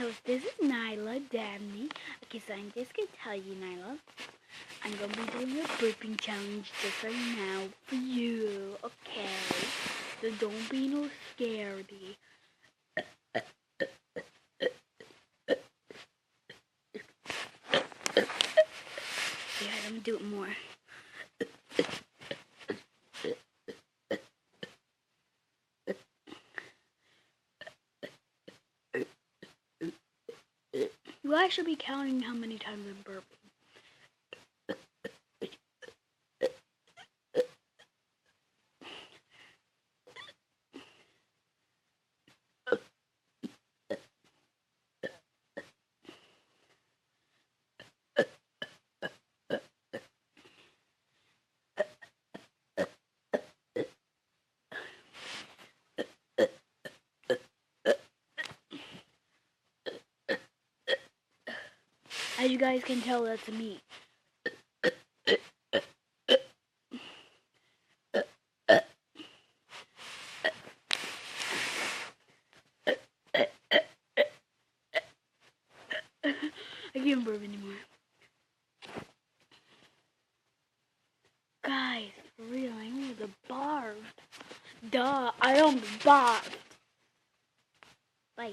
so this is Nyla Dabney. Okay, so I'm just gonna tell you, Nyla, I'm gonna be doing a burping challenge just right now for you, okay? So don't be no scaredy. Yeah, let me do it more. You guys should be counting how many times I'm burping. As you guys can tell, that's me. I can't burp anymore. Guys, for real, I need the barf. Duh, I don't barf. Bye.